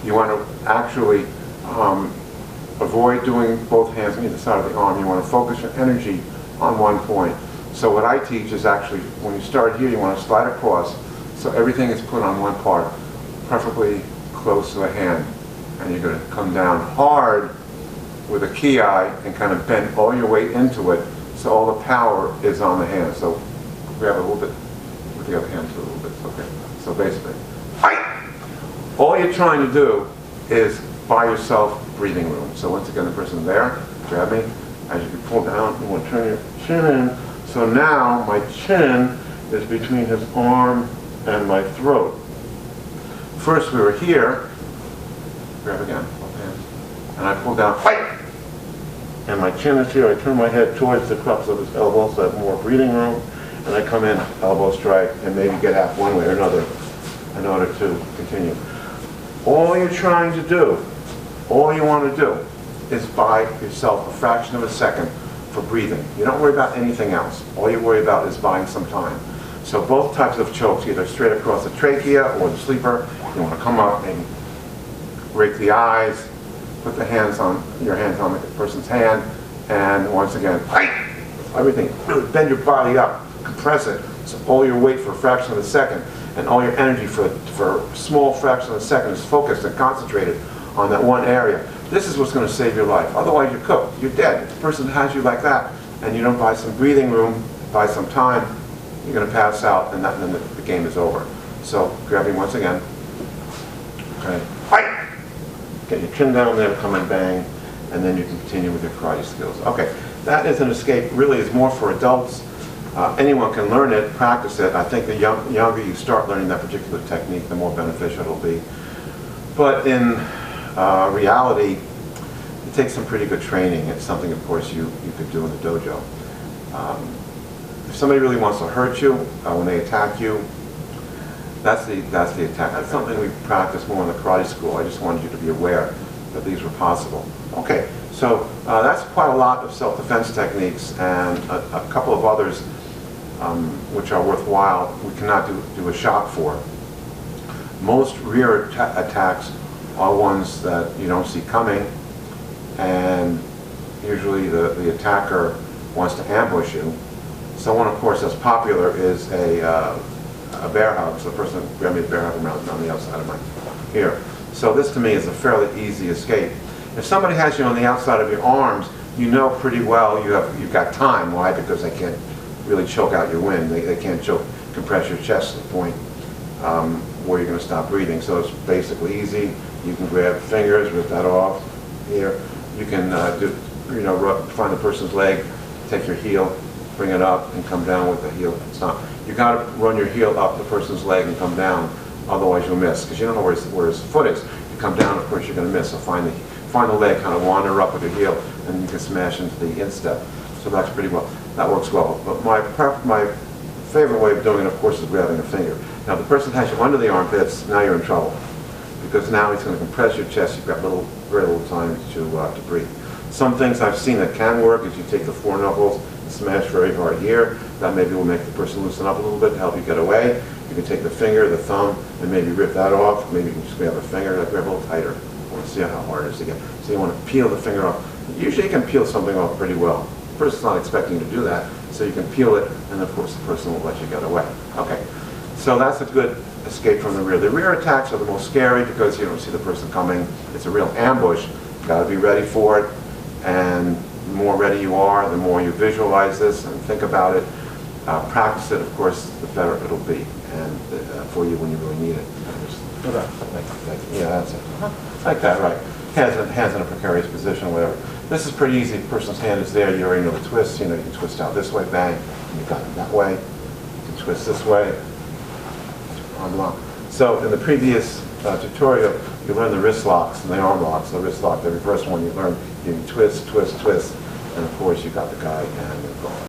you want to actually avoid doing both hands on either side of the arm. You want to focus your energy on one point. So what I teach is actually, when you start here, you want to slide across so everything is put on one part, preferably close to the hand. And you're going to come down hard with a ki and kind of bend all your weight into it so all the power is on the hand. So grab a little bit with the other hand too, a little bit. Okay. So basically, all you're trying to do is buy yourself breathing room. So once again, the person there, grab me. As you can pull down, you want to turn your chin in. So now my chin is between his arm and my throat. First we were here. Grab again, both hands. And I pull down, and my chin is here. I turn my head towards the cups of his elbows so I have more breathing room. And I come in, elbow strike, and maybe get out one way or another in order to continue. All you're trying to do, all you want to do, is buy yourself a fraction of a second for breathing. You don't worry about anything else. All you worry about is buying some time. So both types of chokes, either straight across the trachea or the sleeper, you want to come up and rake the eyes, put the hands on, your hands on the person's hand, and once again, everything, really bend your body up, compress it, so all your weight for a fraction of a second, and all your energy for a small fraction of a second is focused and concentrated on that one area. This is what's going to save your life. Otherwise you're cooked, you're dead. If the person has you like that, and you don't buy some breathing room, buy some time, you're going to pass out, and then the game is over. So grab me once again. Okay. Get your chin down there, come and bang, and then you can continue with your karate skills. Okay, that is an escape. Really, is more for adults. Anyone can learn it, practice it. I think the younger you start learning that particular technique, the more beneficial it'll be. But in reality, it takes some pretty good training. It's something, of course, you could do in the dojo. If somebody really wants to hurt you when they attack you, that's the attack. That's something we practice more in the karate school. I just wanted you to be aware that these were possible. Okay, so that's quite a lot of self-defense techniques, and a couple of others which are worthwhile we cannot do a shot for. Most rear attacks are ones that you don't see coming, and usually the attacker wants to ambush you. So one, of course, that's popular is a bear hug. So the person grabbed me a bear hug around on the outside of my ear. So this to me is a fairly easy escape. If somebody has you on the outside of your arms, you know pretty well you've got time. Why? Because they can't really choke out your wind. They can't compress your chest to the point where you're going to stop breathing. So it's basically easy. You can grab fingers, rip that off here. You can find the person's leg, take your heel, bring it up, and come down with the heel. It's not. You got to run your heel up the person's leg and come down. Otherwise, you'll miss because you don't know where his foot is. You come down, of course, you're going to miss. So find the leg, kind of wander up with your heel, and you can smash into the instep. So that's pretty well. That works well. But my favorite way of doing it, of course, is grabbing a finger. Now, if the person has you under the armpits, now you're in trouble because now he's going to compress your chest. You've got very little time to breathe. Some things I've seen that can work is you take the four knuckles and smash very hard here. That maybe will make the person loosen up a little bit to help you get away. You can take the finger, the thumb, and maybe rip that off. Maybe you can just grab a finger, grab a little tighter. You want to see how hard it is to get. So you want to peel the finger off. Usually you can peel something off pretty well. The person's not expecting you to do that, so you can peel it, and of course the person will let you get away. Okay, so that's a good escape from the rear. The rear attacks are the most scary because you don't see the person coming. It's a real ambush. You've got to be ready for it, and the more ready you are, the more you visualize this and think about it. Practice it, of course, the better it'll be, and for you when you really need it. Yeah, that's it. Like that, right. Hands in a precarious position, whatever. This is pretty easy. The person's hand is there. You already know the twist. You know, you can twist out this way, bang. And you've got it that way. You can twist this way. Arm lock. So in the previous tutorial, you learned the wrist locks and the arm locks. The wrist lock, the reverse one, you learned you can twist, twist, twist, and of course you got the guy and you're going.